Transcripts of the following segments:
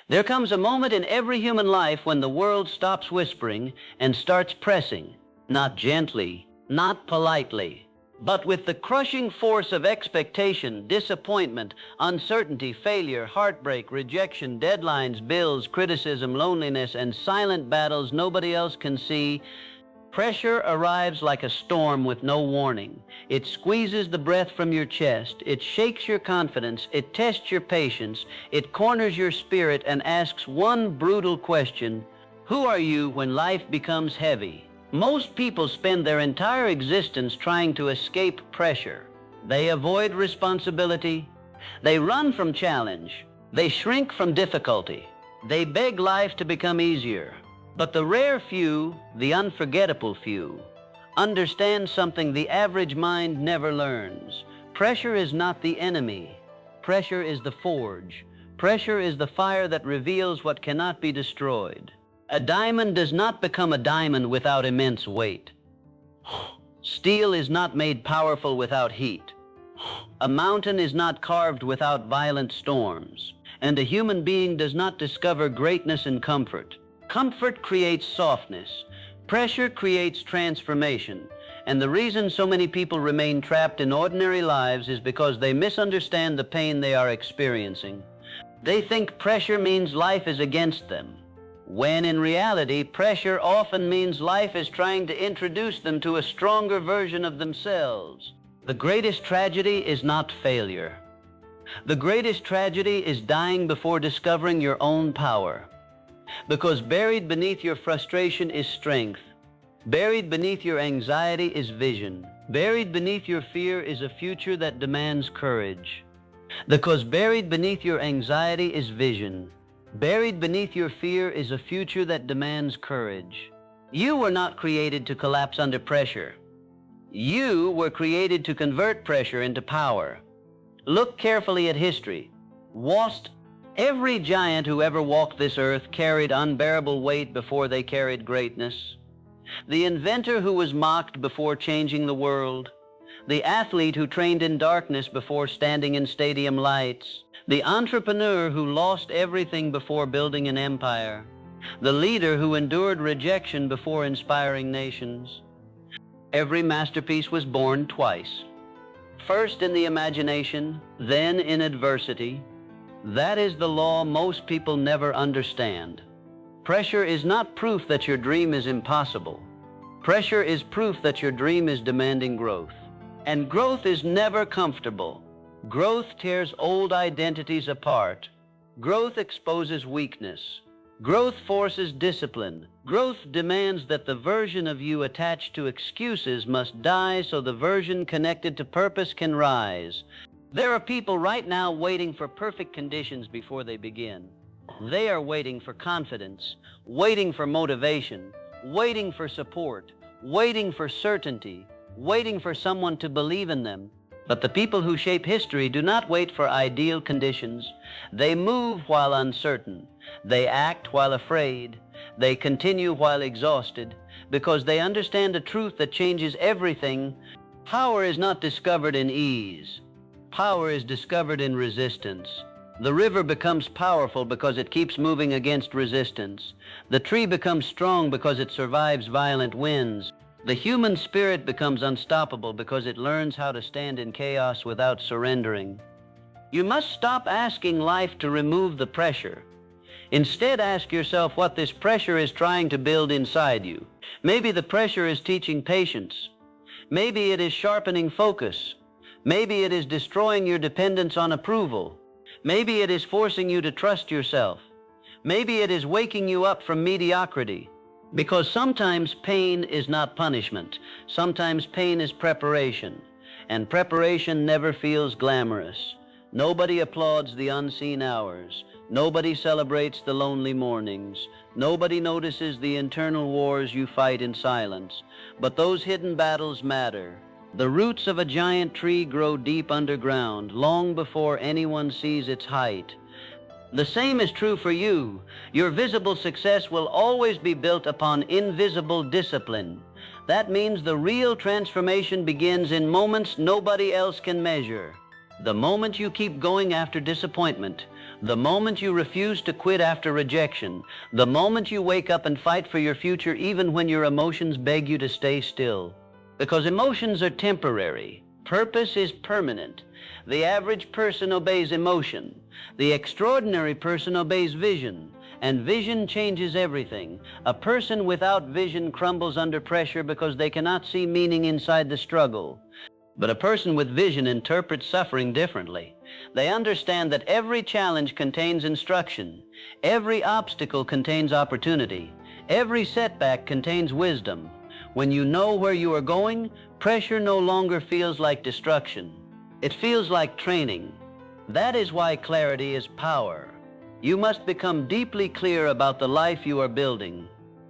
There comes a moment in every human life when the world stops whispering and starts pressing, not gently, not politely, but with the crushing force of expectation, disappointment, uncertainty, failure, heartbreak, rejection, deadlines, bills, criticism, loneliness, and silent battles nobody else can see. Pressure arrives like a storm with no warning. It squeezes the breath from your chest. It shakes your confidence. It tests your patience. It corners your spirit and asks one brutal question: who are you when life becomes heavy? Most people spend their entire existence trying to escape pressure. They avoid responsibility. They run from challenge. They shrink from difficulty. They beg life to become easier. But the rare few, the unforgettable few, understand something the average mind never learns. Pressure is not the enemy. Pressure is the forge. Pressure is the fire that reveals what cannot be destroyed. A diamond does not become a diamond without immense weight. Steel is not made powerful without heat. A mountain is not carved without violent storms. And a human being does not discover greatness in comfort. Comfort creates softness. Pressure creates transformation. And the reason so many people remain trapped in ordinary lives is because they misunderstand the pain they are experiencing. They think pressure means life is against them, when in reality, pressure often means life is trying to introduce them to a stronger version of themselves. The greatest tragedy is not failure. The greatest tragedy is dying before discovering your own power. Because buried beneath your frustration is strength. Buried beneath your anxiety is vision. Buried beneath your fear is a future that demands courage. Because buried beneath your anxiety is vision. Buried beneath your fear is a future that demands courage. You were not created to collapse under pressure. You were created to convert pressure into power. Look carefully at history. Every giant who ever walked this earth carried unbearable weight before they carried greatness. The inventor who was mocked before changing the world. The athlete who trained in darkness before standing in stadium lights. The entrepreneur who lost everything before building an empire. The leader who endured rejection before inspiring nations. Every masterpiece was born twice. First in the imagination, then in adversity. That is the law most people never understand. Pressure is not proof that your dream is impossible. Pressure is proof that your dream is demanding growth. And growth is never comfortable. Growth tears old identities apart. Growth exposes weakness. Growth forces discipline. Growth demands that the version of you attached to excuses must die so the version connected to purpose can rise. There are people right now waiting for perfect conditions before they begin. They are waiting for confidence, waiting for motivation, waiting for support, waiting for certainty, waiting for someone to believe in them. But the people who shape history do not wait for ideal conditions. They move while uncertain. They act while afraid. They continue while exhausted, because they understand a truth that changes everything. Power is not discovered in ease. Power is discovered in resistance. The river becomes powerful because it keeps moving against resistance. The tree becomes strong because it survives violent winds. The human spirit becomes unstoppable because it learns how to stand in chaos without surrendering. You must stop asking life to remove the pressure. Instead, ask yourself what this pressure is trying to build inside you. Maybe the pressure is teaching patience. Maybe it is sharpening focus. Maybe it is destroying your dependence on approval. Maybe it is forcing you to trust yourself. Maybe it is waking you up from mediocrity. Because sometimes pain is not punishment. Sometimes pain is preparation. And preparation never feels glamorous. Nobody applauds the unseen hours. Nobody celebrates the lonely mornings. Nobody notices the internal wars you fight in silence. But those hidden battles matter. The roots of a giant tree grow deep underground, long before anyone sees its height. The same is true for you. Your visible success will always be built upon invisible discipline. That means the real transformation begins in moments nobody else can measure. The moment you keep going after disappointment, The moment you refuse to quit after rejection, the moment you wake up and fight for your future even when your emotions beg you to stay still. Because emotions are temporary. Purpose is permanent. The average person obeys emotion. The extraordinary person obeys vision. And vision changes everything. A person without vision crumbles under pressure because they cannot see meaning inside the struggle. But a person with vision interprets suffering differently. They understand that every challenge contains instruction. Every obstacle contains opportunity. Every setback contains wisdom. When you know where you are going, pressure no longer feels like destruction. It feels like training. That is why clarity is power. You must become deeply clear about the life you are building.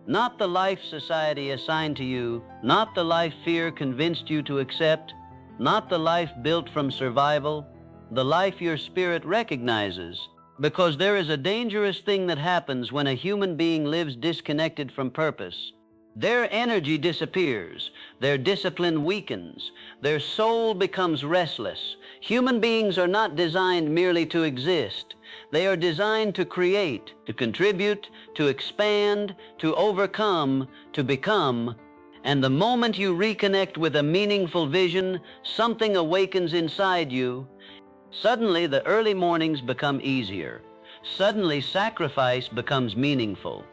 Not the life society assigned to you, not the life fear convinced you to accept, not the life built from survival, the life your spirit recognizes. Because there is a dangerous thing that happens when a human being lives disconnected from purpose. Their energy disappears, their discipline weakens, their soul becomes restless. Human beings are not designed merely to exist. They are designed to create, to contribute, to expand, to overcome, to become. And the moment you reconnect with a meaningful vision, something awakens inside you. Suddenly the early mornings become easier. Suddenly sacrifice becomes meaningful.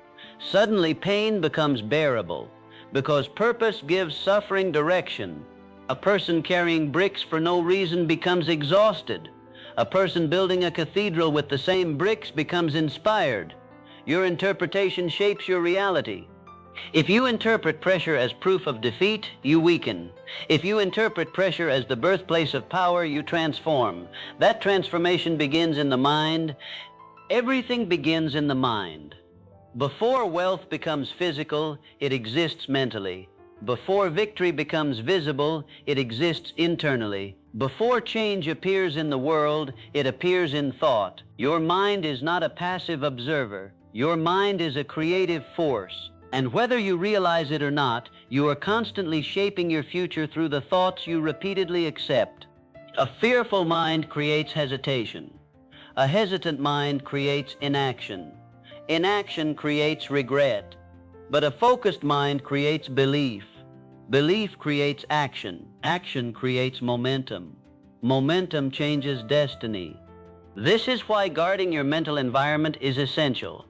Suddenly pain becomes bearable, because purpose gives suffering direction. A person carrying bricks for no reason becomes exhausted. A person building a cathedral with the same bricks becomes inspired. Your interpretation shapes your reality. If you interpret pressure as proof of defeat, you weaken. If you interpret pressure as the birthplace of power, you transform. That transformation begins in the mind. Everything begins in the mind. Before wealth becomes physical, it exists mentally. Before victory becomes visible, it exists internally. Before change appears in the world, it appears in thought. Your mind is not a passive observer. Your mind is a creative force. And whether you realize it or not, you are constantly shaping your future through the thoughts you repeatedly accept. A fearful mind creates hesitation. A hesitant mind creates inaction. Inaction creates regret. But a focused mind creates belief. Belief creates action. Action creates momentum. Momentum changes destiny. This is why guarding your mental environment is essential.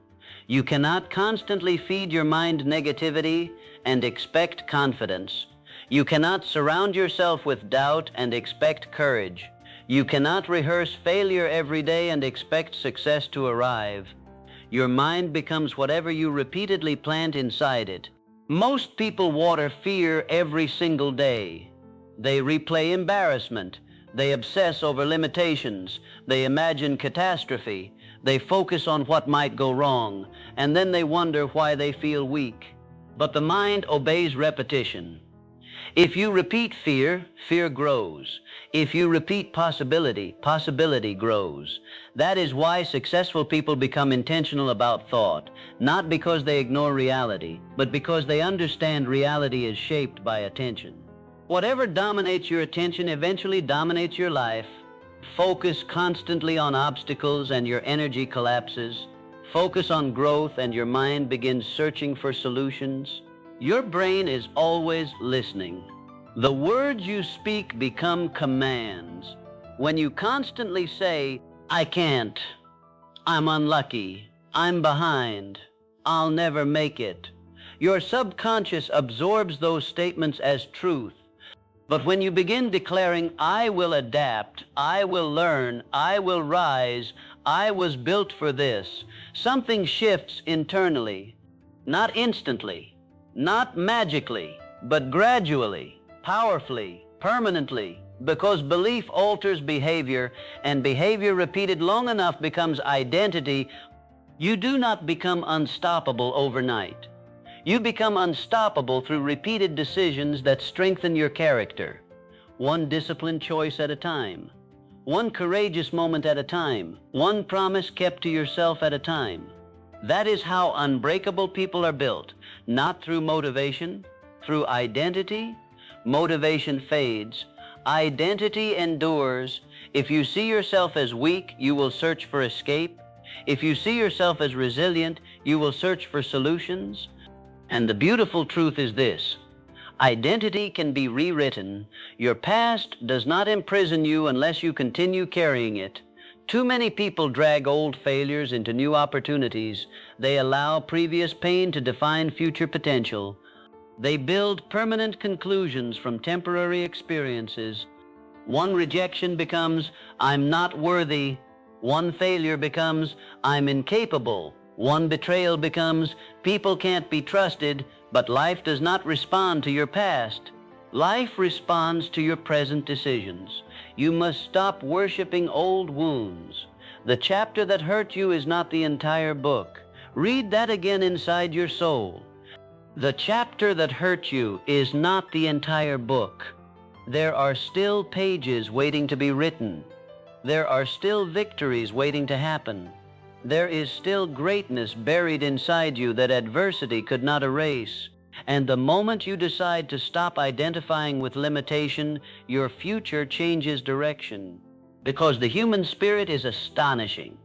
You cannot constantly feed your mind negativity and expect confidence. You cannot surround yourself with doubt and expect courage. You cannot rehearse failure every day and expect success to arrive. Your mind becomes whatever you repeatedly plant inside it. Most people water fear every single day. They replay embarrassment. They obsess over limitations. They imagine catastrophe. They focus on what might go wrong, and then they wonder why they feel weak. But the mind obeys repetition. If you repeat fear, fear grows. If you repeat possibility, possibility grows. That is why successful people become intentional about thought, not because they ignore reality, but because they understand reality is shaped by attention. Whatever dominates your attention eventually dominates your life. Focus constantly on obstacles and your energy collapses. Focus on growth and your mind begins searching for solutions. Your brain is always listening. The words you speak become commands. When you constantly say, I can't, I'm unlucky, I'm behind, I'll never make it, your subconscious absorbs those statements as truth. But when you begin declaring, I will adapt, I will learn, I will rise, I was built for this, something shifts internally. Not instantly, not magically, but gradually, powerfully, permanently, because belief alters behavior, and behavior repeated long enough becomes identity. You do not become unstoppable overnight. You become unstoppable through repeated decisions that strengthen your character, one disciplined choice at a time, one courageous moment at a time, one promise kept to yourself at a time. That is how unbreakable people are built, not through motivation, through identity. Motivation fades, identity endures. If you see yourself as weak, you will search for escape. If you see yourself as resilient, you will search for solutions. And the beautiful truth is this: identity can be rewritten. Your past does not imprison you unless you continue carrying it. Too many people drag old failures into new opportunities. They allow previous pain to define future potential. They build permanent conclusions from temporary experiences. One rejection becomes, "I'm not worthy." One failure becomes, "I'm incapable." One betrayal becomes, "People can't be trusted." But life does not respond to your past. Life responds to your present decisions. You must stop worshiping old wounds. The chapter that hurt you is not the entire book. Read that again inside your soul. The chapter that hurt you is not the entire book. There are still pages waiting to be written. There are still victories waiting to happen. There is still greatness buried inside you that adversity could not erase. And the moment you decide to stop identifying with limitation, your future changes direction. Because the human spirit is astonishing.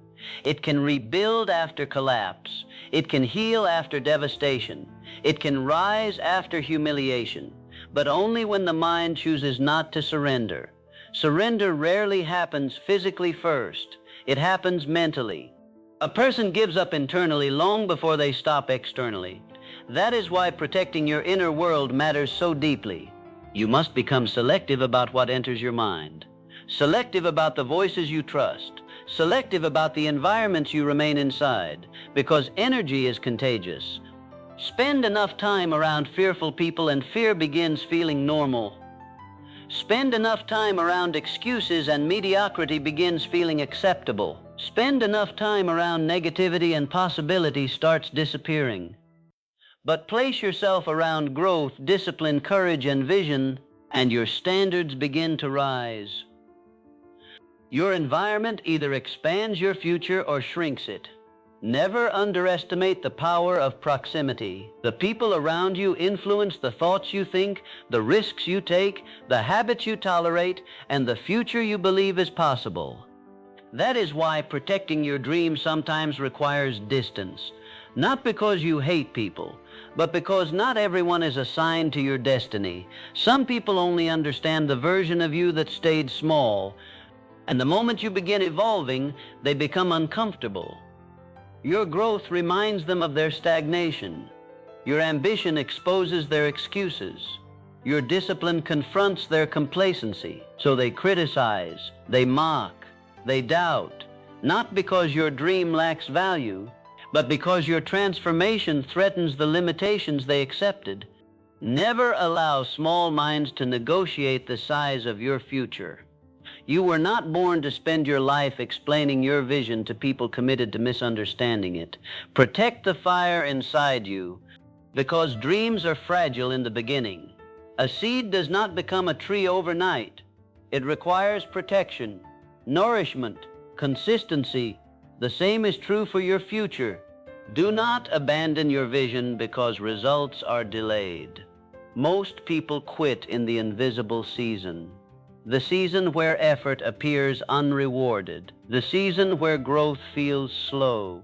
It can rebuild after collapse. It can heal after devastation. It can rise after humiliation. But only when the mind chooses not to surrender. Surrender rarely happens physically first. It happens mentally. A person gives up internally long before they stop externally. That is why protecting your inner world matters so deeply. You must become selective about what enters your mind. Selective about the voices you trust. Selective about the environments you remain inside, because energy is contagious. Spend enough time around fearful people and fear begins feeling normal. Spend enough time around excuses and mediocrity begins feeling acceptable. Spend enough time around negativity and possibility starts disappearing. But place yourself around growth, discipline, courage, and vision, and your standards begin to rise. Your environment either expands your future or shrinks it. Never underestimate the power of proximity. The people around you influence the thoughts you think, the risks you take, the habits you tolerate, and the future you believe is possible. That is why protecting your dreams sometimes requires distance. Not because you hate people, but because not everyone is assigned to your destiny. Some people only understand the version of you that stayed small, and the moment you begin evolving, they become uncomfortable. Your growth reminds them of their stagnation. Your ambition exposes their excuses. Your discipline confronts their complacency. So they criticize, they mock, they doubt, not because your dream lacks value, but because your transformation threatens the limitations they accepted. Never allow small minds to negotiate the size of your future. You were not born to spend your life explaining your vision to people committed to misunderstanding it. Protect the fire inside you, because dreams are fragile in the beginning. A seed does not become a tree overnight. It requires protection, nourishment, consistency. The same is true for your future. Do not abandon your vision because results are delayed. Most people quit in the invisible season. The season where effort appears unrewarded. The season where growth feels slow.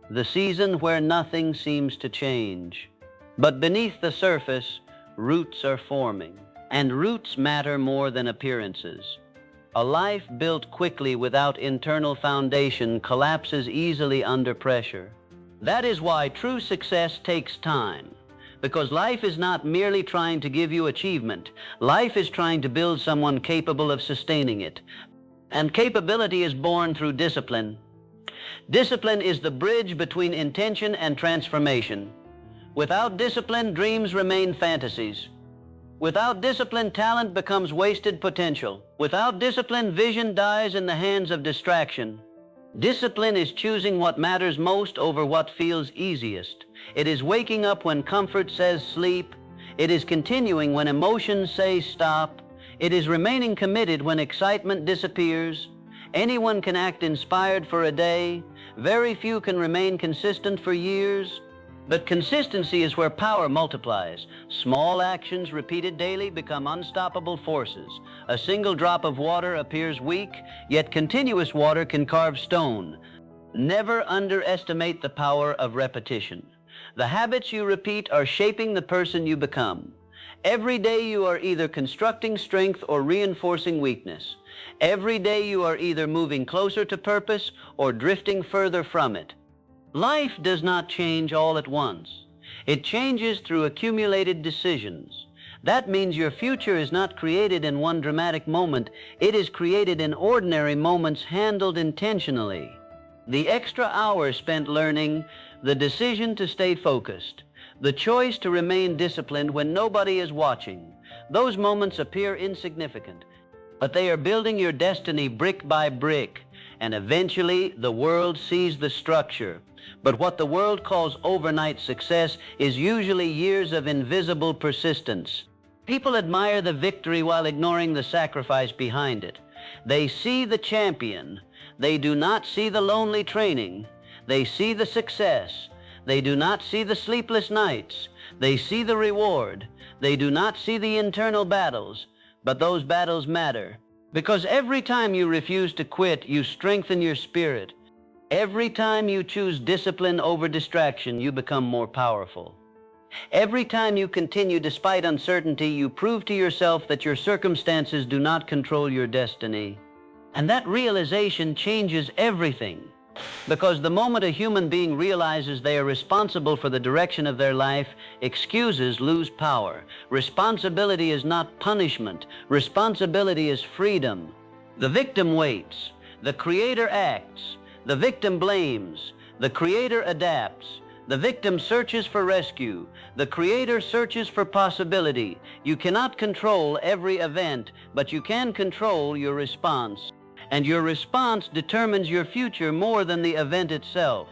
The season where nothing seems to change. But beneath the surface, roots are forming. And roots matter more than appearances. A life built quickly without internal foundation collapses easily under pressure. That is why true success takes time. Because life is not merely trying to give you achievement. Life is trying to build someone capable of sustaining it. And capability is born through discipline. Discipline is the bridge between intention and transformation. Without discipline, dreams remain fantasies. Without discipline, talent becomes wasted potential. Without discipline, vision dies in the hands of distraction. Discipline is choosing what matters most over what feels easiest. It is waking up when comfort says sleep. It is continuing when emotions say stop. It is remaining committed when excitement disappears. Anyone can act inspired for a day. Very few can remain consistent for years. But consistency is where power multiplies. Small actions repeated daily become unstoppable forces. A single drop of water appears weak, yet continuous water can carve stone. Never underestimate the power of repetition. The habits you repeat are shaping the person you become. Every day you are either constructing strength or reinforcing weakness. Every day you are either moving closer to purpose or drifting further from it. Life does not change all at once. It changes through accumulated decisions. That means your future is not created in one dramatic moment. It is created in ordinary moments handled intentionally. The extra hours spent learning, the decision to stay focused, the choice to remain disciplined when nobody is watching. Those moments appear insignificant, but they are building your destiny brick by brick, and eventually the world sees the structure. But what the world calls overnight success is usually years of invisible persistence. People admire the victory while ignoring the sacrifice behind it. They see the champion. They do not see the lonely training. They see the success. They do not see the sleepless nights. They see the reward. They do not see the internal battles. But those battles matter, because every time you refuse to quit, you strengthen your spirit. Every time you choose discipline over distraction, you become more powerful. Every time you continue despite uncertainty, you prove to yourself that your circumstances do not control your destiny. And that realization changes everything. Because the moment a human being realizes they are responsible for the direction of their life, excuses lose power. Responsibility is not punishment. Responsibility is freedom. The victim waits. The creator acts. The victim blames. The creator adapts. The victim searches for rescue. The creator searches for possibility. You cannot control every event, but you can control your response. And your response determines your future more than the event itself.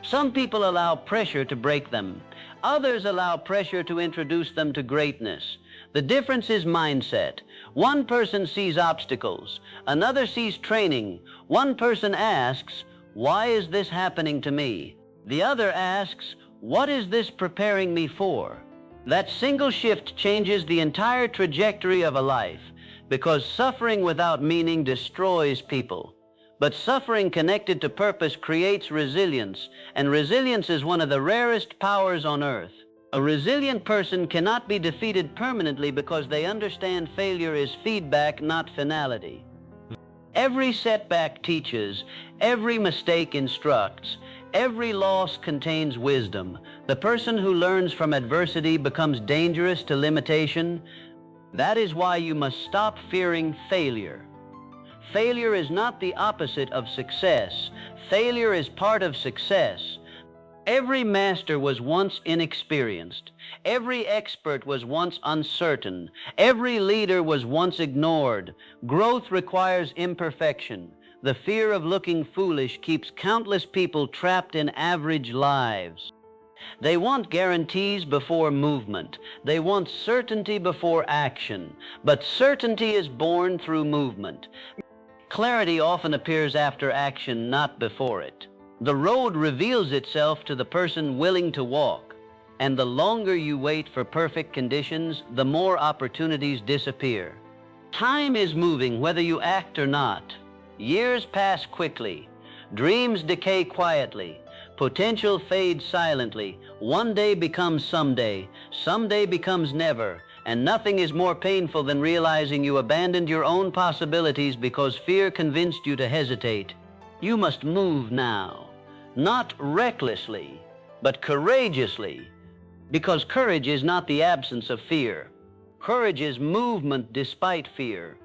Some people allow pressure to break them. Others allow pressure to introduce them to greatness. The difference is mindset. One person sees obstacles. Another sees training. One person asks, "Why is this happening to me?" The other asks, "What is this preparing me for?" That single shift changes the entire trajectory of a life, because suffering without meaning destroys people. But suffering connected to purpose creates resilience, and resilience is one of the rarest powers on earth. A resilient person cannot be defeated permanently because they understand failure is feedback, not finality. Every setback teaches, every mistake instructs, every loss contains wisdom. The person who learns from adversity becomes dangerous to limitation. That is why you must stop fearing failure. Failure is not the opposite of success. Failure is part of success. Every master was once inexperienced. Every expert was once uncertain. Every leader was once ignored. Growth requires imperfection. The fear of looking foolish keeps countless people trapped in average lives. They want guarantees before movement. They want certainty before action. But certainty is born through movement. Clarity often appears after action, not before it. The road reveals itself to the person willing to walk. And the longer you wait for perfect conditions, the more opportunities disappear. Time is moving whether you act or not. Years pass quickly. Dreams decay quietly. Potential fades silently. One day becomes someday. Someday becomes never. And nothing is more painful than realizing you abandoned your own possibilities because fear convinced you to hesitate. You must move now. Not recklessly, but courageously. Because courage is not the absence of fear. Courage is movement despite fear.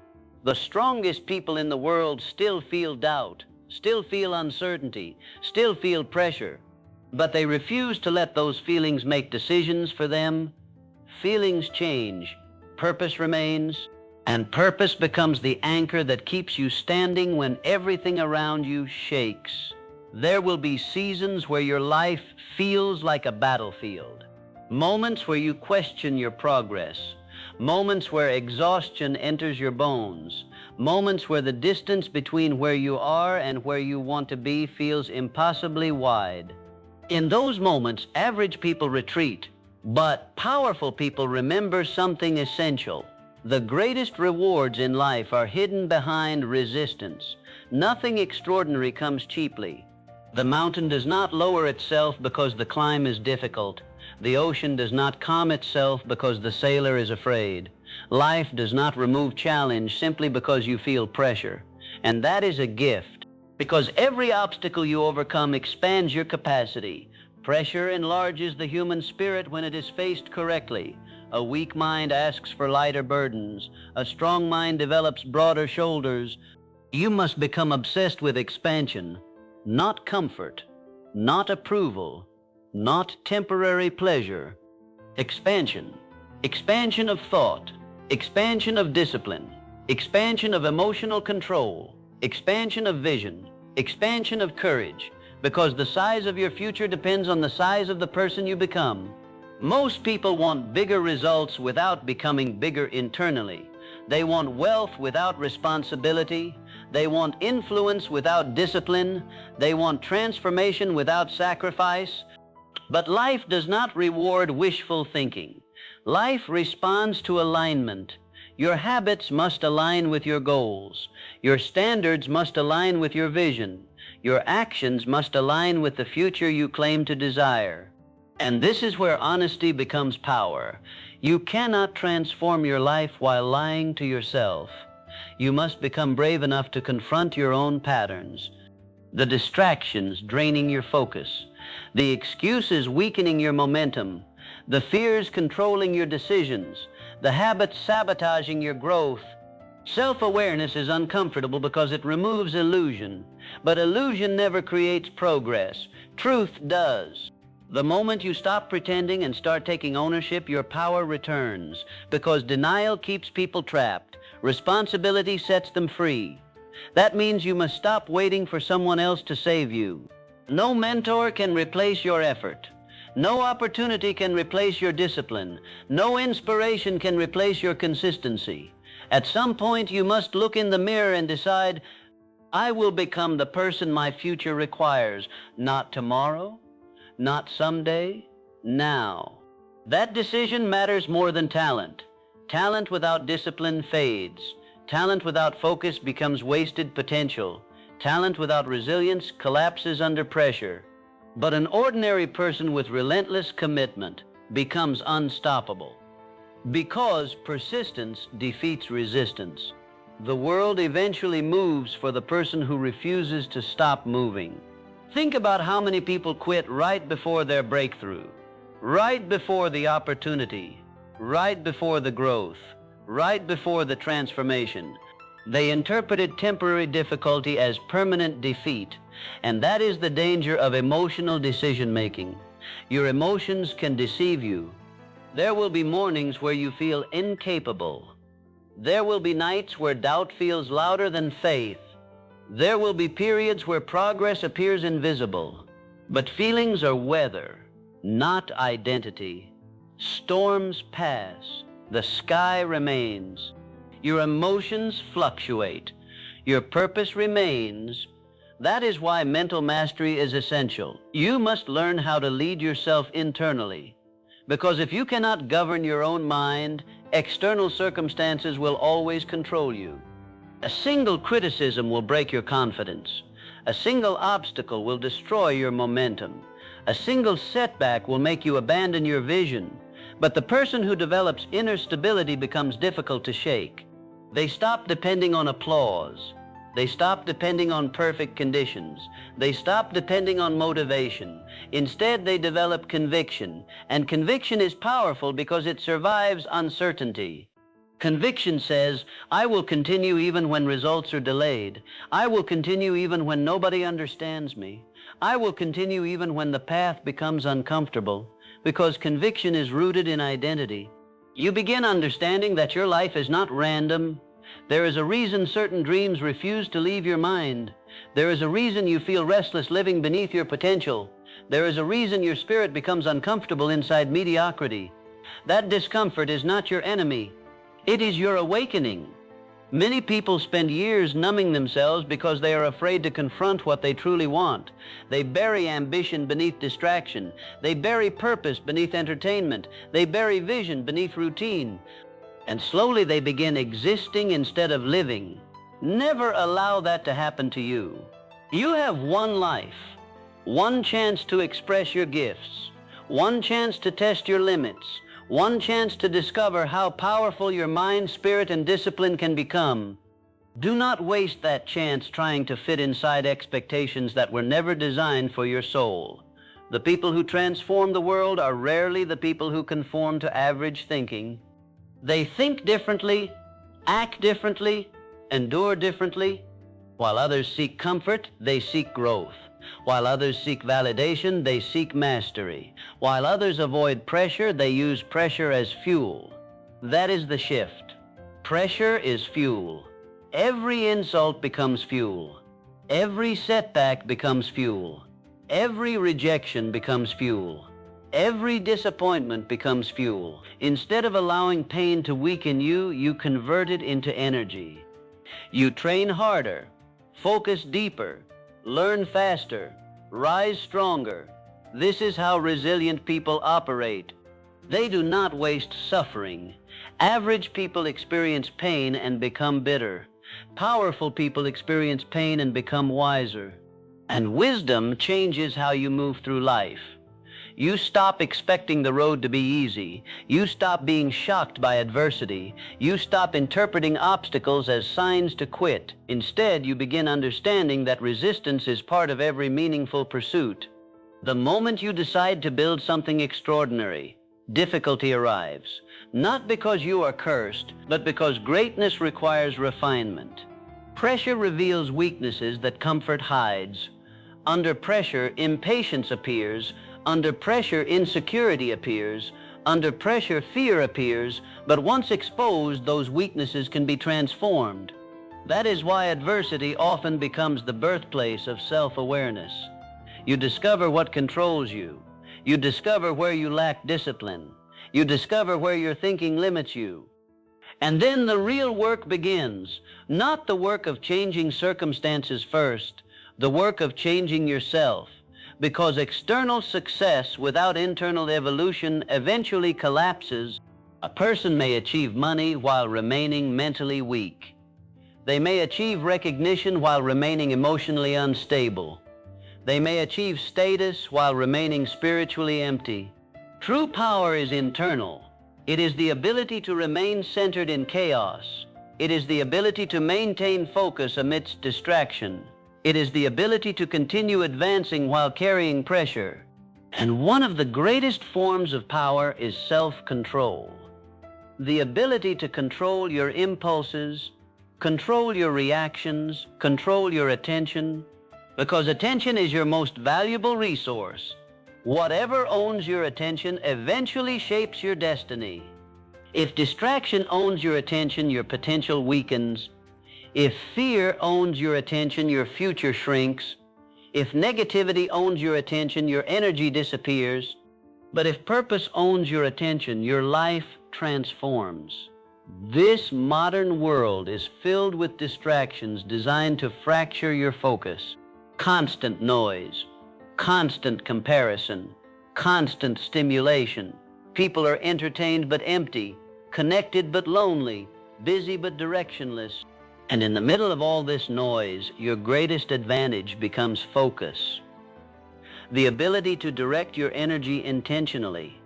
The strongest people in the world still feel doubt, still feel uncertainty, still feel pressure, but they refuse to let those feelings make decisions for them. Feelings change, purpose remains, and purpose becomes the anchor that keeps you standing when everything around you shakes. There will be seasons where your life feels like a battlefield, moments where you question your progress, moments where exhaustion enters your bones, moments where the distance between where you are and where you want to be feels impossibly wide. In those moments, average people retreat, but powerful people remember something essential. The greatest rewards in life are hidden behind resistance. Nothing extraordinary comes cheaply. The mountain does not lower itself because the climb is difficult. The ocean does not calm itself because the sailor is afraid. Life does not remove challenge simply because you feel pressure. And that is a gift, because every obstacle you overcome expands your capacity. Pressure enlarges the human spirit when it is faced correctly. A weak mind asks for lighter burdens. A strong mind develops broader shoulders. You must become obsessed with expansion, not comfort, not approval, not temporary pleasure. Expansion. Expansion of thought, expansion of discipline, expansion of emotional control, expansion of vision, expansion of courage, because the size of your future depends on the size of the person you become. Most people want bigger results without becoming bigger internally. They want wealth without responsibility. They want influence without discipline. They want transformation without sacrifice. But life does not reward wishful thinking. Life responds to alignment. Your habits must align with your goals. Your standards must align with your vision. Your actions must align with the future you claim to desire. And this is where honesty becomes power. You cannot transform your life while lying to yourself. You must become brave enough to confront your own patterns. The distractions draining your focus, the excuses weakening your momentum, the fears controlling your decisions, the habits sabotaging your growth. Self-awareness is uncomfortable because it removes illusion, but illusion never creates progress. Truth does. The moment you stop pretending and start taking ownership, your power returns, because denial keeps people trapped. Responsibility sets them free. That means you must stop waiting for someone else to save you. No mentor can replace your effort. No opportunity can replace your discipline. No inspiration can replace your consistency. At some point, you must look in the mirror and decide, I will become the person my future requires. Not tomorrow, not someday, now. That decision matters more than talent. Talent without discipline fades. Talent without focus becomes wasted potential. Talent without resilience collapses under pressure. But an ordinary person with relentless commitment becomes unstoppable. Because persistence defeats resistance. The world eventually moves for the person who refuses to stop moving. Think about how many people quit right before their breakthrough, right before the opportunity, right before the growth, right before the transformation. They interpreted temporary difficulty as permanent defeat, and that is the danger of emotional decision-making. Your emotions can deceive you. There will be mornings where you feel incapable. There will be nights where doubt feels louder than faith. There will be periods where progress appears invisible. But feelings are weather, not identity. Storms pass. The sky remains. Your emotions fluctuate. Your purpose remains. That is why mental mastery is essential. You must learn how to lead yourself internally. Because if you cannot govern your own mind, external circumstances will always control you. A single criticism will break your confidence. A single obstacle will destroy your momentum. A single setback will make you abandon your vision. But the person who develops inner stability becomes difficult to shake. They stop depending on applause. They stop depending on perfect conditions. They stop depending on motivation. Instead, they develop conviction. And conviction is powerful because it survives uncertainty. Conviction says, I will continue even when results are delayed. I will continue even when nobody understands me. I will continue even when the path becomes uncomfortable. Because conviction is rooted in identity. You begin understanding that your life is not random. There is a reason certain dreams refuse to leave your mind. There is a reason you feel restless living beneath your potential. There is a reason your spirit becomes uncomfortable inside mediocrity. That discomfort is not your enemy. It is your awakening. Many people spend years numbing themselves because they are afraid to confront what they truly want. They bury ambition beneath distraction. They bury purpose beneath entertainment. They bury vision beneath routine. And slowly they begin existing instead of living. Never allow that to happen to you. You have one life, one chance to express your gifts, one chance to test your limits, one chance to discover how powerful your mind, spirit, and discipline can become. Do not waste that chance trying to fit inside expectations that were never designed for your soul. The people who transform the world are rarely the people who conform to average thinking. They think differently, act differently, endure differently. While others seek comfort, they seek growth. While others seek validation, they seek mastery. While others avoid pressure, they use pressure as fuel. That is the shift. Pressure is fuel. Every insult becomes fuel. Every setback becomes fuel. Every rejection becomes fuel. Every disappointment becomes fuel. Instead of allowing pain to weaken you, you convert it into energy. You train harder, focus deeper, learn faster, rise stronger. This is how resilient people operate. They do not waste suffering. Average people experience pain and become bitter. Powerful people experience pain and become wiser. And wisdom changes how you move through life. You stop expecting the road to be easy. You stop being shocked by adversity. You stop interpreting obstacles as signs to quit. Instead, you begin understanding that resistance is part of every meaningful pursuit. The moment you decide to build something extraordinary, difficulty arrives. Not because you are cursed, but because greatness requires refinement. Pressure reveals weaknesses that comfort hides. Under pressure, impatience appears. Under pressure, insecurity appears. Under pressure, fear appears. But once exposed, those weaknesses can be transformed. That is why adversity often becomes the birthplace of self-awareness. You discover what controls you. You discover where you lack discipline. You discover where your thinking limits you. And then the real work begins. Not the work of changing circumstances first, the work of changing yourself. Because external success without internal evolution eventually collapses. A person may achieve money while remaining mentally weak. They may achieve recognition while remaining emotionally unstable. They may achieve status while remaining spiritually empty. True power is internal. It is the ability to remain centered in chaos. It is the ability to maintain focus amidst distraction. It is the ability to continue advancing while carrying pressure. And one of the greatest forms of power is self-control. The ability to control your impulses, control your reactions, control your attention, because attention is your most valuable resource. Whatever owns your attention eventually shapes your destiny. If distraction owns your attention, your potential weakens. If fear owns your attention, your future shrinks. If negativity owns your attention, your energy disappears. But if purpose owns your attention, your life transforms. This modern world is filled with distractions designed to fracture your focus. Constant noise, constant comparison, constant stimulation. People are entertained but empty, connected but lonely, busy but directionless. And in the middle of all this noise, your greatest advantage becomes focus. The ability to direct your energy intentionally.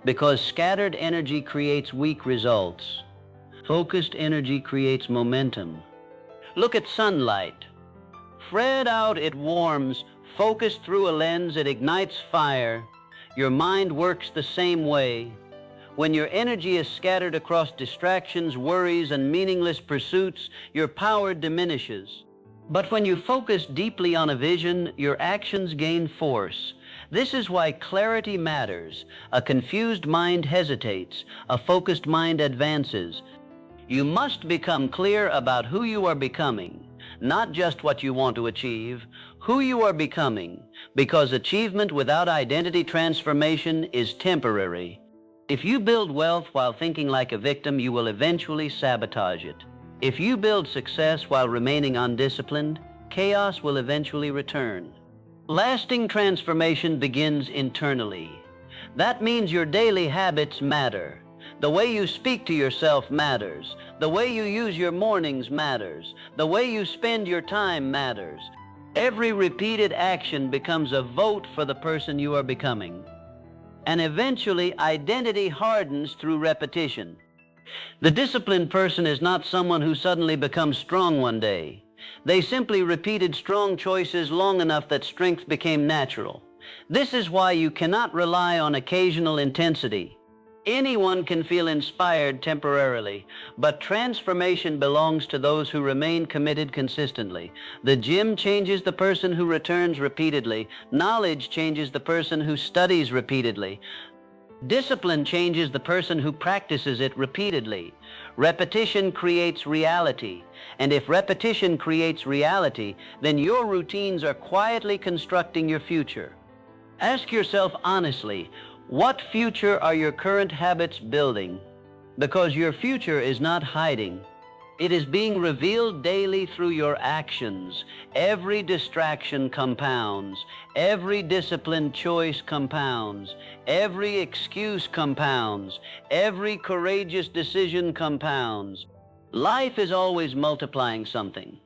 Because scattered energy creates weak results. Focused energy creates momentum. Look at sunlight. Spread out, it warms. Focused through a lens, it ignites fire. Your mind works the same way. When your energy is scattered across distractions, worries, and meaningless pursuits, your power diminishes. But when you focus deeply on a vision, your actions gain force. This is why clarity matters. A confused mind hesitates. A focused mind advances. You must become clear about who you are becoming, not just what you want to achieve, who you are becoming, because achievement without identity transformation is temporary. If you build wealth while thinking like a victim, you will eventually sabotage it. If you build success while remaining undisciplined, chaos will eventually return. Lasting transformation begins internally. That means your daily habits matter. The way you speak to yourself matters. The way you use your mornings matters. The way you spend your time matters. Every repeated action becomes a vote for the person you are becoming. And eventually, identity hardens through repetition. The disciplined person is not someone who suddenly becomes strong one day. They simply repeated strong choices long enough that strength became natural. This is why you cannot rely on occasional intensity. Anyone can feel inspired temporarily, but transformation belongs to those who remain committed consistently. The gym changes the person who returns repeatedly. Knowledge changes the person who studies repeatedly. Discipline changes the person who practices it repeatedly. Repetition creates reality. And if repetition creates reality, then your routines are quietly constructing your future. Ask yourself honestly, what future are your current habits building? Because your future is not hiding. It is being revealed daily through your actions. Every distraction compounds. Every disciplined choice compounds. Every excuse compounds. Every courageous decision compounds. Life is always multiplying something.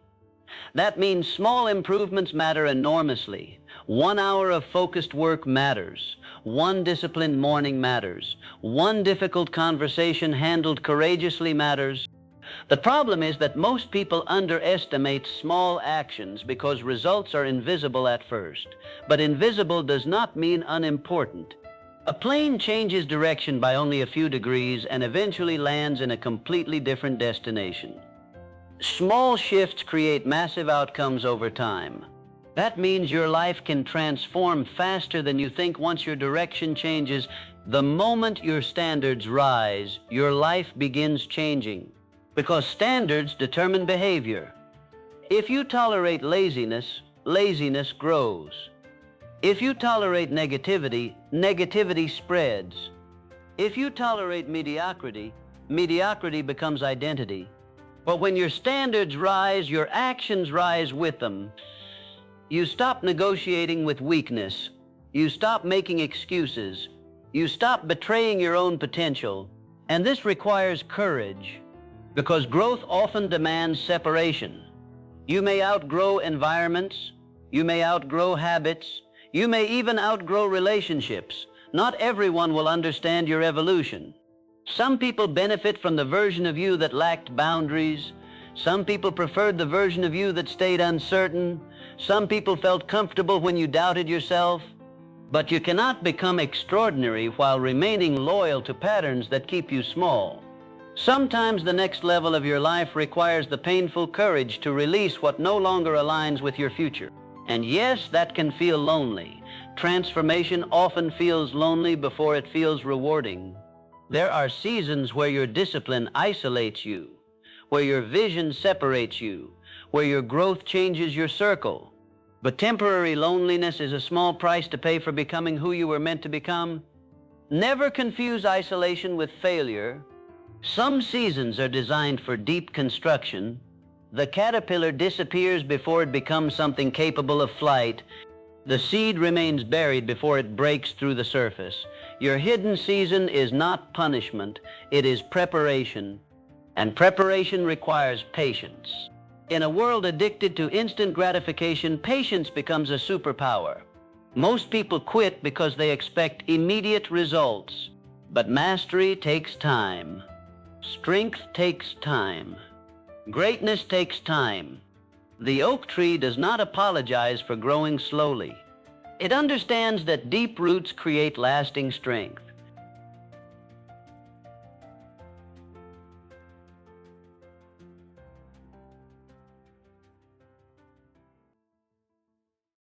That means small improvements matter enormously. 1 hour of focused work matters. 1 disciplined morning matters. 1 difficult conversation handled courageously matters. The problem is that most people underestimate small actions because results are invisible at first. But invisible does not mean unimportant. A plane changes direction by only a few degrees and eventually lands in a completely different destination. Small shifts create massive outcomes over time. That means your life can transform faster than you think once your direction changes. The moment your standards rise, your life begins changing. Because standards determine behavior. If you tolerate laziness, laziness grows. If you tolerate negativity, negativity spreads. If you tolerate mediocrity, mediocrity becomes identity. But when your standards rise, your actions rise with them. You stop negotiating with weakness. You stop making excuses. You stop betraying your own potential. And this requires courage. Because growth often demands separation. You may outgrow environments, you may outgrow habits, you may even outgrow relationships. Not everyone will understand your evolution. Some people benefit from the version of you that lacked boundaries. Some people preferred the version of you that stayed uncertain. Some people felt comfortable when you doubted yourself. But you cannot become extraordinary while remaining loyal to patterns that keep you small. Sometimes the next level of your life requires the painful courage to release what no longer aligns with your future. And yes, that can feel lonely. Transformation often feels lonely before it feels rewarding. There are seasons where your discipline isolates you, where your vision separates you, where your growth changes your circle. But temporary loneliness is a small price to pay for becoming who you were meant to become. Never confuse isolation with failure. Some seasons are designed for deep construction. The caterpillar disappears before it becomes something capable of flight. The seed remains buried before it breaks through the surface. Your hidden season is not punishment, it is preparation. And preparation requires patience. In a world addicted to instant gratification, patience becomes a superpower. Most people quit because they expect immediate results. But mastery takes time. Strength takes time. Greatness takes time. The oak tree does not apologize for growing slowly. It understands that deep roots create lasting strength.